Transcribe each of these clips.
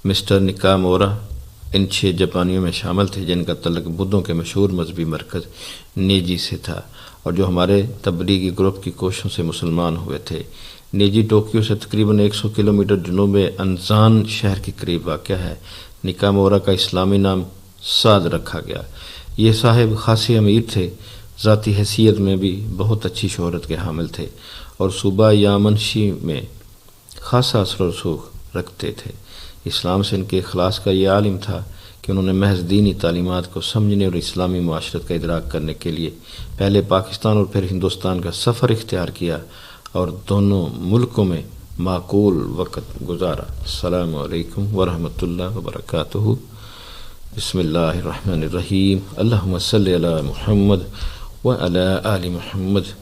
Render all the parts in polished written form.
Mister نکامورا ان 6 جاپانیوں میں شامل تھے جن کا تعلق بدھوں کے مشہور مذہبی مرکز نیجی سے تھا اور جو ہمارے تبلیغی گروپ کی کوششوں سے مسلمان ہوئے تھے۔ نیجی ٹوکیو سے تقریباً 100 کلومیٹر جنوب میں انزان شہر کے قریب واقع ہے۔ نکامورا کا اسلامی نام سعد رکھا گیا۔ یہ صاحب خاصے امیر تھے، ذاتی حیثیت میں بھی بہت اچھی شہرت کے حامل تھے اور صوبہ یامنشی میں خاصا اثر و رسوخ رکھتے تھے۔ اسلام سے ان کے اخلاص کا یہ عالم تھا کہ انہوں نے محض دینی تعلیمات کو سمجھنے اور اسلامی معاشرت کا ادراک کرنے کے لیے پہلے پاکستان اور پھر ہندوستان کا سفر اختیار کیا اور دونوں ملکوں میں معقول وقت گزارا۔ السلام علیکم ورحمۃ اللہ وبرکاتہ۔ بسم اللہ الرحمن الرحیم۔ اللہم صلی علی محمد وعلی آل محمد۔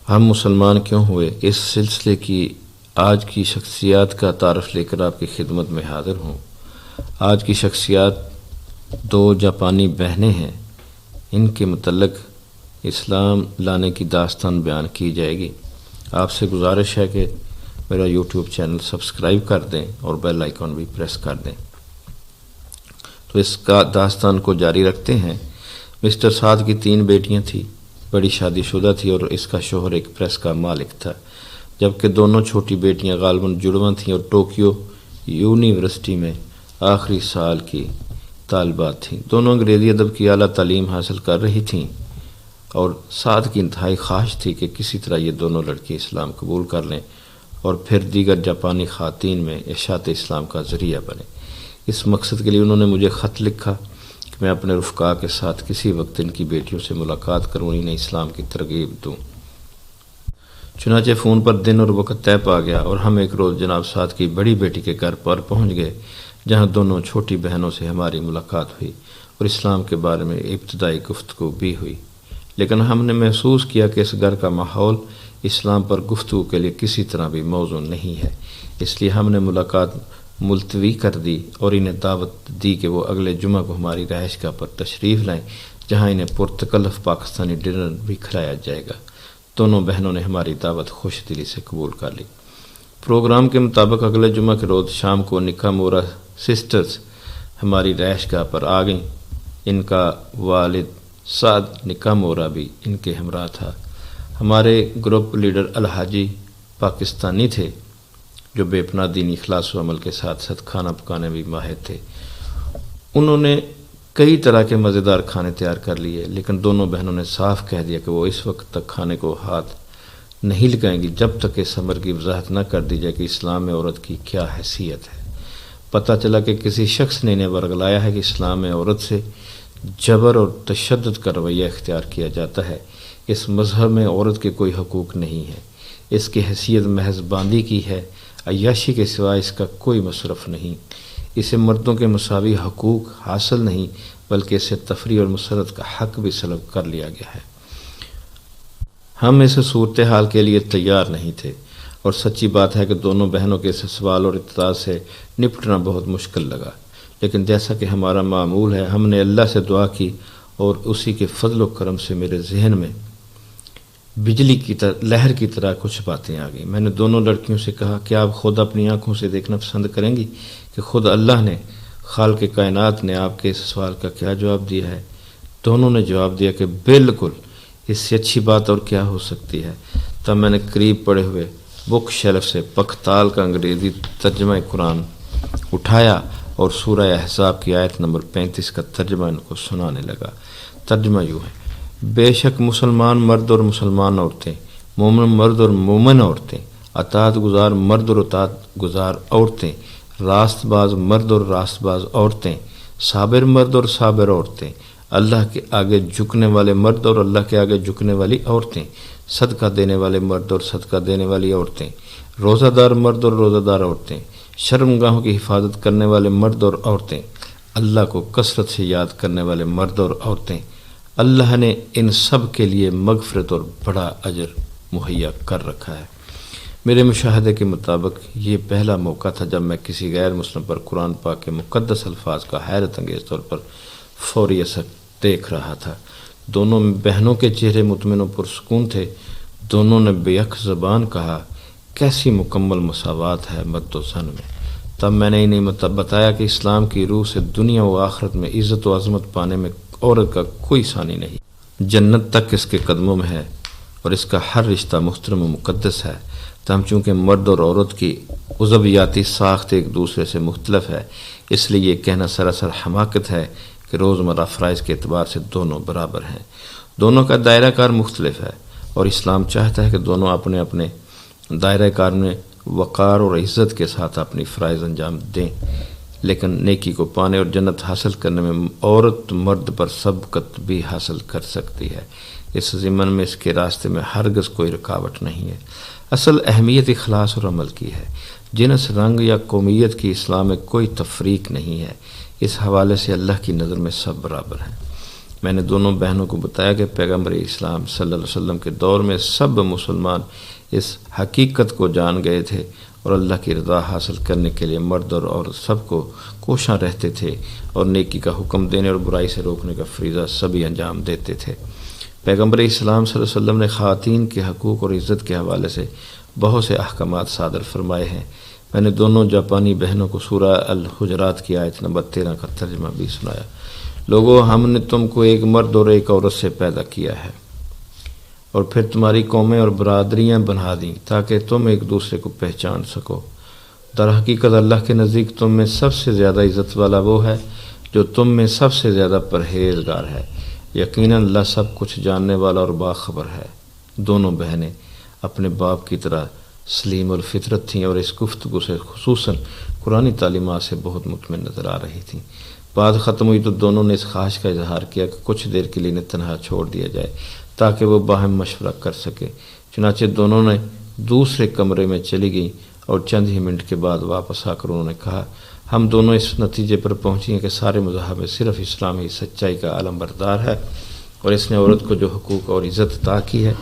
ہم مسلمان کیوں ہوئے، اس سلسلے کی آج کی شخصیات کا تعارف لے کر آپ کی خدمت میں حاضر ہوں۔ آج کی شخصیات 2 جاپانی بہنیں ہیں۔ ان کے متعلق اسلام لانے کی داستان بیان کی جائے گی۔ آپ سے گزارش ہے کہ میرا یوٹیوب چینل سبسکرائب کر دیں اور بیل آئیکن بھی پریس کر دیں۔ تو اس کا داستان کو جاری رکھتے ہیں۔ مسٹر سعد کی 3 بیٹیاں تھیں، بڑی شادی شدہ تھی اور اس کا شوہر ایک پریس کا مالک تھا، جبکہ دونوں چھوٹی بیٹیاں غالباً جڑواں تھیں اور ٹوکیو یونیورسٹی میں آخری سال کی طالبات تھیں۔ دونوں انگریزی ادب کی اعلیٰ تعلیم حاصل کر رہی تھیں اور سعد کی انتہائی خواہش تھی کہ کسی طرح یہ دونوں لڑکی اسلام قبول کر لیں اور پھر دیگر جاپانی خواتین میں اشاعت اسلام کا ذریعہ بنے۔ اس مقصد کے لیے انہوں نے مجھے خط لکھا کہ میں اپنے رفقا کے ساتھ کسی وقت ان کی بیٹیوں سے ملاقات کروں، انہیں اسلام کی ترغیب دوں۔ چنانچہ فون پر دن اور وقت طے پا گیا اور ہم ایک روز جناب سعد کی بڑی بیٹی کے گھر پر پہنچ گئے، جہاں دونوں چھوٹی بہنوں سے ہماری ملاقات ہوئی اور اسلام کے بارے میں ابتدائی گفتگو بھی ہوئی۔ لیکن ہم نے محسوس کیا کہ اس گھر کا ماحول اسلام پر گفتگو کے لیے کسی طرح بھی موزوں نہیں ہے، اس لیے ہم نے ملاقات ملتوی کر دی اور انہیں دعوت دی کہ وہ اگلے جمعہ کو ہماری رہائش گاہ پر تشریف لائیں، جہاں انہیں پرتکلف پاکستانی ڈنر بھی کھلایا جائے گا۔ دونوں بہنوں نے ہماری دعوت خوش دلی سے قبول کر لی۔ پروگرام کے مطابق اگلے جمعہ کے روز شام کو نکامورا سسٹرز ہماری رہائش گاہ پر آ گئیں۔ ان کا والد سعد نکامورا بھی ان کے ہمراہ تھا۔ ہمارے گروپ لیڈر الحاجی پاکستانی تھے جو بے پناہ دینی اخلاص و عمل کے ساتھ ساتھ کھانا پکانے بھی ماہر تھے۔ انہوں نے کئی طرح کے مزیدار کھانے تیار کر لیے، لیکن دونوں بہنوں نے صاف کہہ دیا کہ وہ اس وقت تک کھانے کو ہاتھ نہیں لگائیں گی جب تک اس امر کی وضاحت نہ کر دی جائے کہ اسلام میں عورت کی کیا حیثیت ہے۔ پتہ چلا کہ کسی شخص نے انہیں ورگلایا ہے کہ اسلام میں عورت سے جبر اور تشدد کا رویہ اختیار کیا جاتا ہے۔ اس مذہب میں عورت کے کوئی حقوق نہیں ہے، اس کی حیثیت محض باندی کی ہے، عیاشی کے سوا اس کا کوئی مصرف نہیں، اسے مردوں کے مساوی حقوق حاصل نہیں بلکہ اسے تفریح اور مسرت کا حق بھی سلب کر لیا گیا ہے۔ ہم اس صورتحال کے لیے تیار نہیں تھے اور سچی بات ہے کہ دونوں بہنوں کے اس سوال اور اعتراض سے نپٹنا بہت مشکل لگا، لیکن جیسا کہ ہمارا معمول ہے ہم نے اللہ سے دعا کی اور اسی کے فضل و کرم سے میرے ذہن میں بجلی کی لہر کی طرح کچھ باتیں آ گئیں۔ میں نے دونوں لڑکیوں سے کہا کہ آپ خود اپنی آنکھوں سے دیکھنا پسند کریں گی کہ خود اللہ نے خالق کائنات نے آپ کے اس سوال کا کیا جواب دیا ہے؟ دونوں نے جواب دیا کہ بالکل، اس سے اچھی بات اور کیا ہو سکتی ہے۔ تب میں نے قریب پڑے ہوئے بک شیلف سے پختال کا انگریزی ترجمہ قرآن اٹھایا اور سورہ احزاب کی آیت نمبر 35 کا ترجمہ ان کو سنانے لگا۔ ترجمہ یوں ہے: بے شک مسلمان مرد اور مسلمان عورتیں، مومن مرد اور مومن عورتیں، اطاعت گزار مرد اور اطاعت گزار عورتیں، راست باز مرد اور راست باز عورتیں، صابر مرد اور صابر عورتیں، اللہ کے آگے جھکنے والے مرد اور اللہ کے آگے جھکنے والی عورتیں، صدقہ دینے والے مرد اور صدقہ دینے والی عورتیں، روزہ دار مرد اور روزہ دار عورتیں، شرمگاہوں کی حفاظت کرنے والے مرد اور عورتیں، اللہ کو کثرت سے یاد کرنے والے مرد اور عورتیں۔ اللہ نے ان سب کے لیے مغفرت اور بڑا اجر مہیا کر رکھا ہے۔ میرے مشاہدے کے مطابق یہ پہلا موقع تھا جب میں کسی غیر مسلم پر قرآن پاک کے مقدس الفاظ کا حیرت انگیز طور پر فوری اثر دیکھ رہا تھا۔ دونوں بہنوں کے چہرے مطمئن و پرسکون تھے۔ دونوں نے بیک زبان کہا، کیسی مکمل مساوات ہے مرد و زن میں۔ تب میں نے انہیں بتایا کہ اسلام کی روح سے دنیا و آخرت میں عزت و عظمت پانے میں عورت کا کوئی ثانی نہیں، جنت تک اس کے قدموں میں ہے اور اس کا ہر رشتہ محترم و مقدس ہے۔ تاہم چونکہ مرد اور عورت کی عضویاتی ساخت ایک دوسرے سے مختلف ہے، اس لیے یہ کہنا سراسر حماقت ہے کہ روزمرہ فرائض کے اعتبار سے دونوں برابر ہیں۔ دونوں کا دائرہ کار مختلف ہے اور اسلام چاہتا ہے کہ دونوں اپنے اپنے دائرہ کار میں وقار اور عزت کے ساتھ اپنی فرائض انجام دیں، لیکن نیکی کو پانے اور جنت حاصل کرنے میں عورت مرد پر سبقت بھی حاصل کر سکتی ہے۔ اس ضمن میں اس کے راستے میں ہرگز کوئی رکاوٹ نہیں ہے۔ اصل اہمیت اخلاص اور عمل کی ہے۔ جنس، رنگ یا قومیت کی اسلام میں کوئی تفریق نہیں ہے۔ اس حوالے سے اللہ کی نظر میں سب برابر ہیں۔ میں نے دونوں بہنوں کو بتایا کہ پیغمبر اسلام صلی اللہ علیہ وسلم کے دور میں سب مسلمان اس حقیقت کو جان گئے تھے اور اللہ کی رضا حاصل کرنے کے لیے مرد اور عورت سب کو کوشاں رہتے تھے اور نیکی کا حکم دینے اور برائی سے روکنے کا فریضہ سبھی انجام دیتے تھے۔ پیغمبر اسلام صلی اللہ علیہ وسلم نے خواتین کے حقوق اور عزت کے حوالے سے بہت سے احکامات صادر فرمائے ہیں۔ میں نے دونوں جاپانی بہنوں کو سورہ الحجرات کی آیت نمبر 13 کا ترجمہ بھی سنایا۔ لوگو، ہم نے تم کو ایک مرد اور ایک عورت سے پیدا کیا ہے اور پھر تمہاری قومیں اور برادریاں بنا دیں تاکہ تم ایک دوسرے کو پہچان سکو۔ در حقیقت اللہ کے نزدیک تم میں سب سے زیادہ عزت والا وہ ہے جو تم میں سب سے زیادہ پرہیزگار ہے۔ یقیناً اللہ سب کچھ جاننے والا اور باخبر ہے۔ دونوں بہنیں اپنے باپ کی طرح سلیم الفطرت تھیں اور اس گفتگو سے خصوصاً قرآنی تعلیمات سے بہت مطمئن نظر آ رہی تھیں۔ بات ختم ہوئی تو دونوں نے اس خواہش کا اظہار کیا کہ کچھ دیر کے لیے انہیں تنہا چھوڑ دیا جائے تاکہ وہ باہم مشورہ کر سکے۔ چنانچہ دونوں نے دوسرے کمرے میں چلی گئیں اور چند ہی منٹ کے بعد واپس آ کر انہوں نے کہا، ہم دونوں اس نتیجے پر پہنچی ہیں کہ سارے مذاہب میں صرف اسلام ہی سچائی کا علم بردار ہے اور اس نے عورت کو جو حقوق اور عزت عطا کی ہے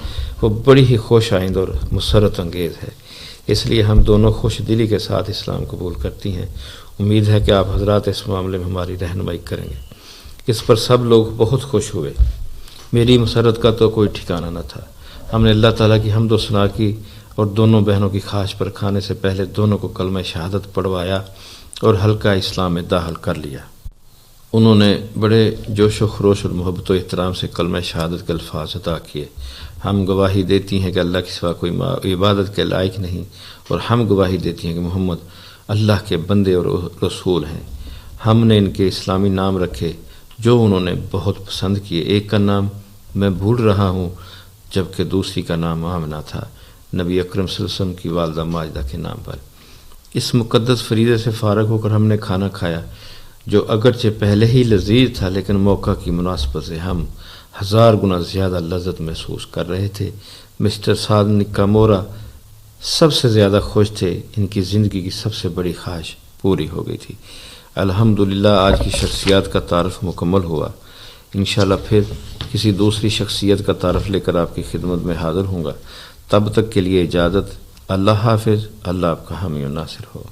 وہ بڑی ہی خوش آئند اور مسرت انگیز ہے۔ اس لیے ہم دونوں خوش دلی کے ساتھ اسلام قبول کرتی ہیں۔ امید ہے کہ آپ حضرات اس معاملے میں ہماری رہنمائی کریں گے۔ اس پر سب لوگ بہت خوش ہوئے۔ میری مسرت کا تو کوئی ٹھکانہ نہ تھا۔ ہم نے اللہ تعالیٰ کی حمد و ثنا کی اور دونوں بہنوں کی خواہش پر کھانے سے پہلے دونوں کو کلمہ شہادت پڑھوایا اور ہلکا اسلام میں داخل کر لیا۔ انہوں نے بڑے جوش و خروش اور محبت و احترام سے کلمہ شہادت کے الفاظ ادا کیے۔ ہم گواہی دیتی ہیں کہ اللہ کے سوا کوئی عبادت کے لائق نہیں اور ہم گواہی دیتی ہیں کہ محمد اللہ کے بندے اور رسول ہیں۔ ہم نے ان کے اسلامی نام رکھے جو انہوں نے بہت پسند کیے۔ ایک کا نام میں بھول رہا ہوں جبکہ دوسری کا نام آمنہ تھا، نبی اکرم صلی اللہ علیہ وسلم کی والدہ ماجدہ کے نام پر۔ اس مقدس فریضے سے فارغ ہو کر ہم نے کھانا کھایا جو اگرچہ پہلے ہی لذیذ تھا لیکن موقع کی مناسبت سے ہم 1000 گنا زیادہ لذت محسوس کر رہے تھے۔ مسٹر سعد نکامورا سب سے زیادہ خوش تھے۔ ان کی زندگی کی سب سے بڑی خواہش پوری ہو گئی تھی۔ الحمدللہ آج کی شخصیات کا تعارف مکمل ہوا۔ انشاءاللہ پھر کسی دوسری شخصیت کا تعارف لے کر آپ کی خدمت میں حاضر ہوں گا۔ تب تک کے لیے اجازت۔ اللہ حافظ۔ اللہ آپ کا حامی و ناصر ہو۔